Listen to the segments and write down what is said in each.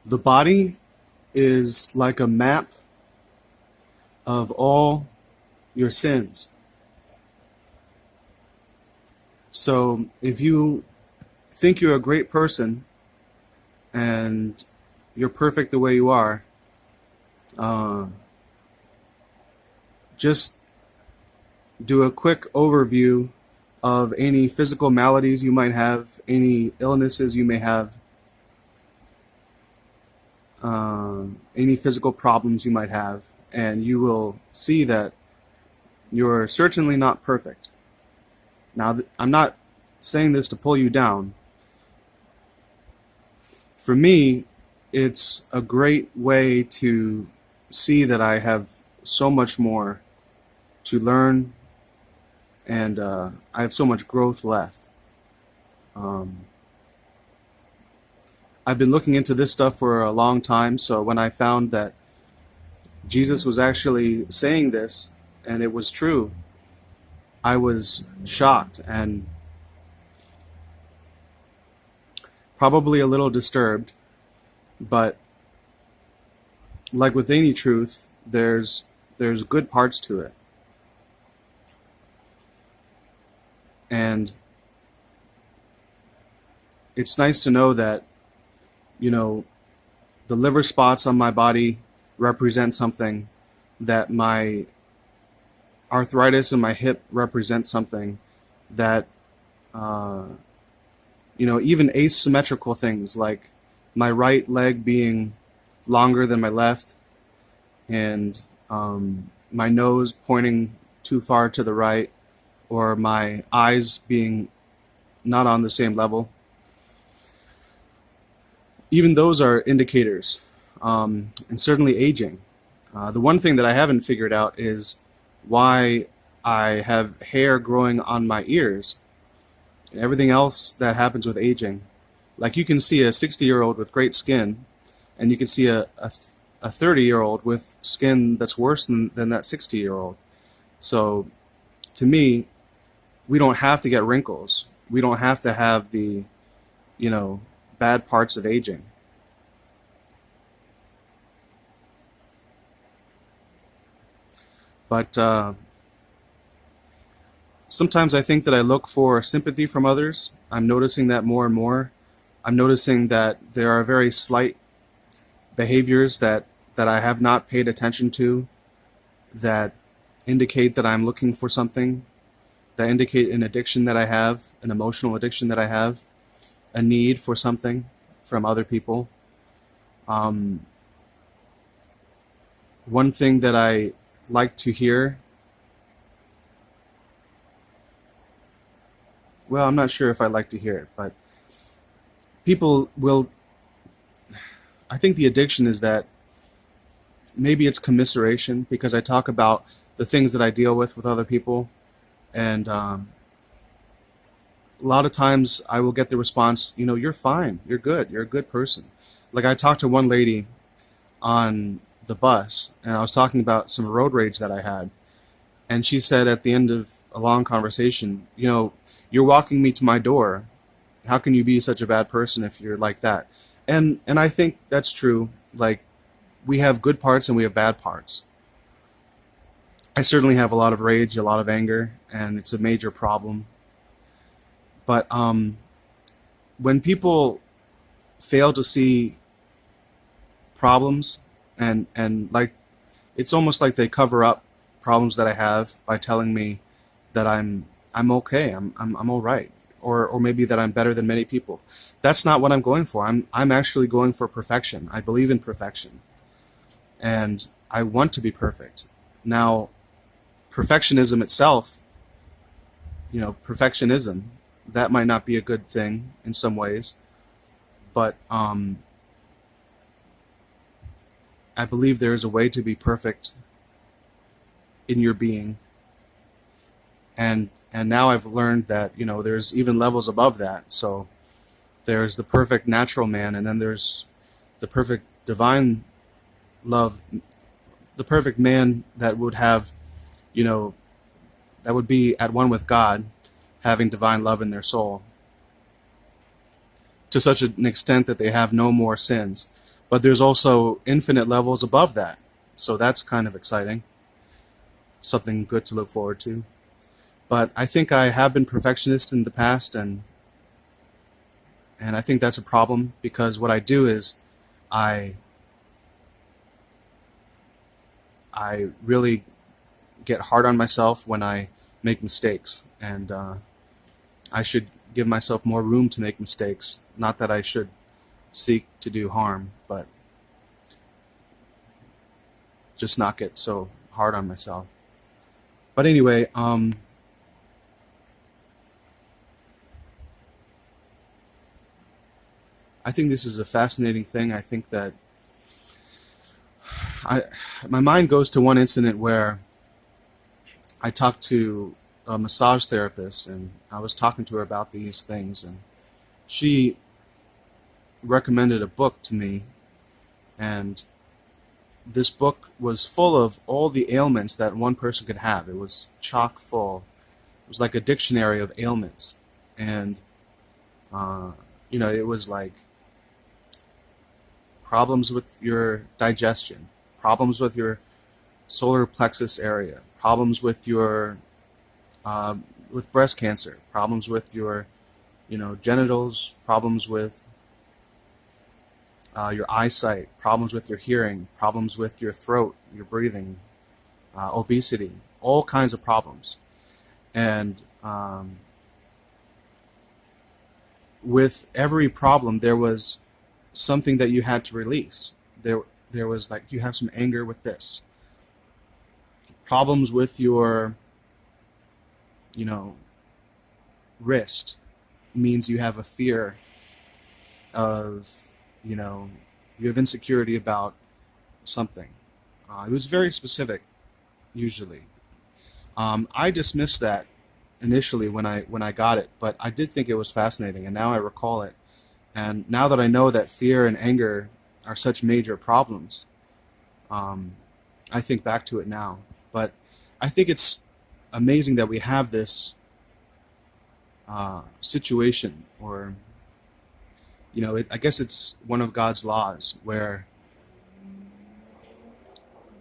The body is like a map of all your sins. So if you think you're a great person and you're perfect the way you are, uh, just do a quick overview of any physical maladies you might have, any illnesses you may have, any physical problems you might have, and you will see that you're certainly not perfect. Now, I'm not saying this to pull you down. For me, it's a great way to see that I have so much more to learn, and I have so much growth left. Um, I've been looking into this stuff for a long time, so when I found that Jesus was actually saying this and it was true, I was shocked and probably a little disturbed. But like with any truth, there's good parts to it. And it's nice to know that, you know, the liver spots on my body represent something, that my arthritis in my hip represents something, that, uh, even asymmetrical things like my right leg being longer than my left, and my nose pointing too far to the right, or my eyes being not on the same level. Even those are indicators, and certainly aging. The one thing that I haven't figured out is why I have hair growing on my ears and everything else that happens with aging. Like you can see a 60-year-old with great skin, and you can see a 30-year-old with skin that's worse than that 60-year-old. So to me, we don't have to get wrinkles. We don't have to have the, you know, bad parts of aging. But sometimes I think that I look for sympathy from others. I'm noticing that more and more. I'm noticing that there are very slight behaviors that I have not paid attention to, that indicate that I'm looking for something, that indicate an addiction that I have, an emotional addiction that I have, a need for something from other people. Um, One thing that I like to hear, well, I'm not sure if I like to hear it, but people will, I think the addiction is that maybe it's commiseration because I talk about the things that I deal with other people. And a lot of times I will get the response, you're fine, you're good, you're a good person. Like I talked to one lady on the bus, and I was talking about some road rage that I had. And she said at the end of a long conversation, you're walking me to my door. How can you be such a bad person if you're like that? And I think that's true. Like, we have good parts and we have bad parts. I certainly have a lot of rage, a lot of anger, and it's a major problem. But when people fail to see problems, and like, it's almost like they cover up problems that I have by telling me that I'm okay, I'm all right, or maybe that I'm better than many people. That's not what I'm going for. I'm actually going for perfection. I believe in perfection, and I want to be perfect. Now, perfectionism itself, perfectionism, that might not be a good thing in some ways, but I believe there is a way to be perfect in your being, and now I've learned that there's even levels above that. So there's the perfect natural man, and then there's the perfect divine love, the perfect man that would have, you know, that would be at one with God, having divine love in their soul to such an extent that they have no more sins. But there's also infinite levels above that. So that's kind of exciting. Something good to look forward to. But I think I have been perfectionist in the past, and I think that's a problem because what I do is I I really get hard on myself when I make mistakes, and I should give myself more room to make mistakes. Not that I should seek to do harm, but just not get so hard on myself. But anyway, I think this is a fascinating thing. I think that I my mind goes to one incident where I talked to a massage therapist, and I was talking to her about these things, and she recommended a book to me, and this book was full of all the ailments that one person could have. It was chock full. It was like a dictionary of ailments, and uh, it was like problems with your digestion, problems with your solar plexus area, problems with your with breast cancer, problems with your genitals, problems with your eyesight, problems with your hearing, problems with your throat, your breathing, obesity, all kinds of problems. And with every problem, there was something that you had to release. There was like you have some anger with this, problems with your you know wrist means you have a fear of you know you have insecurity about something. It was very specific usually. I dismissed that initially when I got it, but I did think it was fascinating, and now I recall it. And now that I know that fear and anger are such major problems, um, I think back to it now. But I think it's amazing that we have this situation, or I guess it's one of God's laws where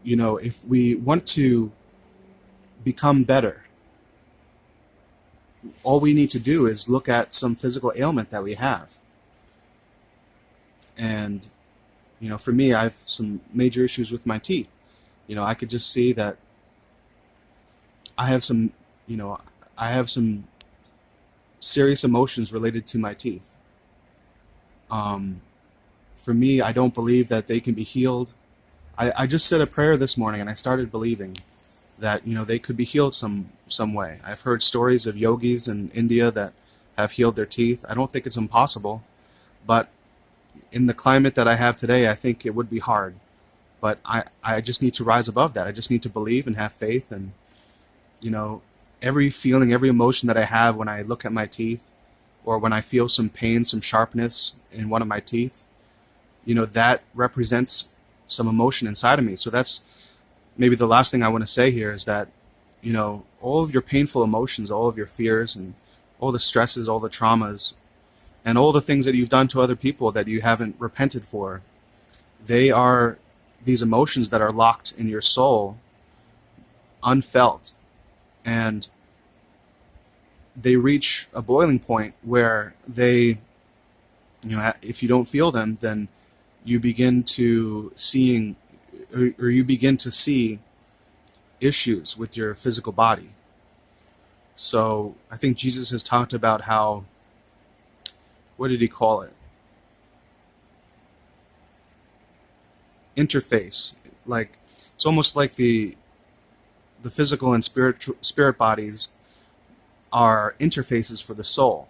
if we want to become better, all we need to do is look at some physical ailment that we have. And for me, I have some major issues with my teeth. I could just see that I have some, you know, I have some serious emotions related to my teeth. Um, for me, I don't believe that they can be healed. I just said a prayer this morning, and I started believing that they could be healed some way. I've heard stories of yogis in India that have healed their teeth. I don't think it's impossible, but in the climate that I have today, I think it would be hard. But I just need to rise above that. I just need to believe and have faith, and you know, every feeling, every emotion that I have when I look at my teeth, or when I feel some pain, some sharpness in one of my teeth, that represents some emotion inside of me. So that's maybe the last thing I want to say here is that, all of your painful emotions, all of your fears, and all the stresses, all the traumas, and all the things that you've done to other people that you haven't repented for, they are these emotions that are locked in your soul, unfelt, and they reach a boiling point where if you don't feel them, then you begin to seeing, or you begin to see issues with your physical body. So I think Jesus has talked about how, what did he call it? Interface. Like, it's almost like the physical and spirit bodies are interfaces for the soul.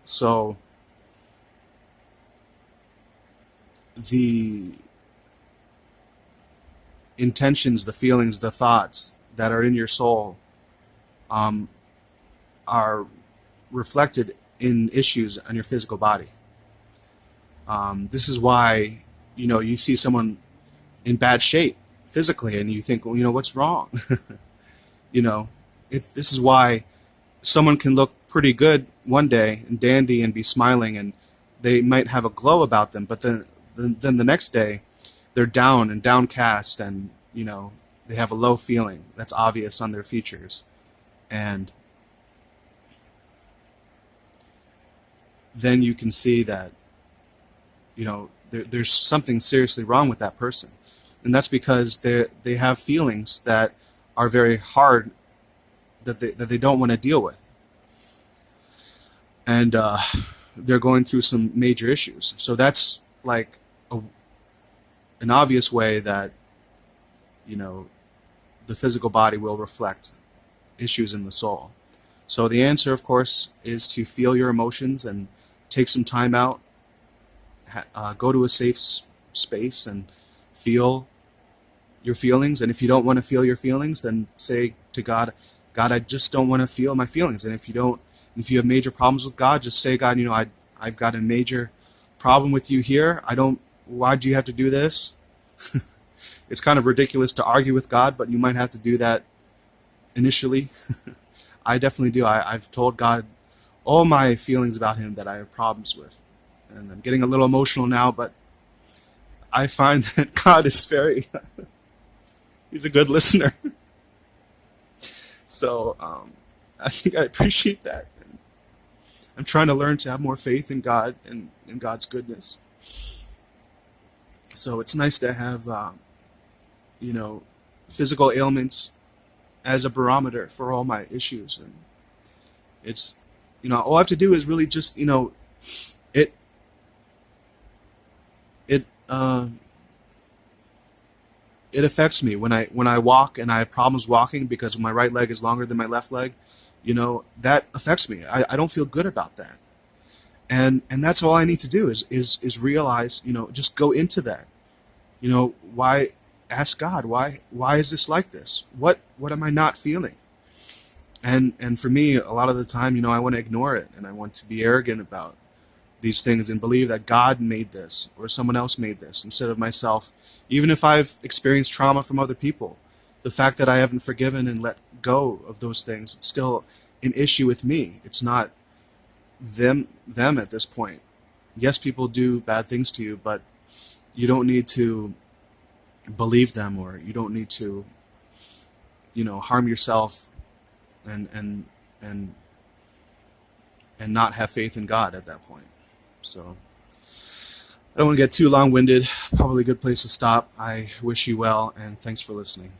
So the intentions, the feelings, the thoughts that are in your soul um, are reflected in issues on your physical body. This is why you see someone in bad shape physically, and you think, well, what's wrong? you know, this is why someone can look pretty good one day and dandy and be smiling, and they might have a glow about them, but then the next day they're down and downcast, and they have a low feeling that's obvious on their features. And then you can see that there's something seriously wrong with that person. And that's because they have feelings that are very hard, that they don't want to deal with. And they're going through some major issues. So that's like an obvious way that the physical body will reflect issues in the soul. So the answer, of course, is to feel your emotions and take some time out, go to a safe space and feel your feelings. And if you don't want to feel your feelings, then say to God, God, I just don't want to feel my feelings. And if you have major problems with God, just say, God, I've got a major problem with you here. Why do you have to do this? It's kind of ridiculous to argue with God, but you might have to do that initially. I definitely do. I've told God all my feelings about him that I have problems with. And I'm getting a little emotional now, but I find that God is he's a good listener. So I think I appreciate that. I'm trying to learn to have more faith in God and in God's goodness. So it's nice to have, physical ailments as a barometer for all my issues. And it's, all I have to do is really just, it affects me when I walk and I have problems walking because my right leg is longer than my left leg. That affects me. I don't feel good about that. And that's all I need to do is realize, just go into that. Why ask God, why is this like this? What am I not feeling? And for me, a lot of the time, I want to ignore it, and I want to be arrogant about these things and believe that God made this or someone else made this instead of myself. Even if I've experienced trauma from other people, the fact that I haven't forgiven and let go of those things, it's still an issue with me. It's not them at this point. Yes, people do bad things to you, but you don't need to believe them, or you don't need to, harm yourself and not have faith in God at that point. So I don't want to get too long-winded. Probably a good place to stop. I wish you well, and thanks for listening.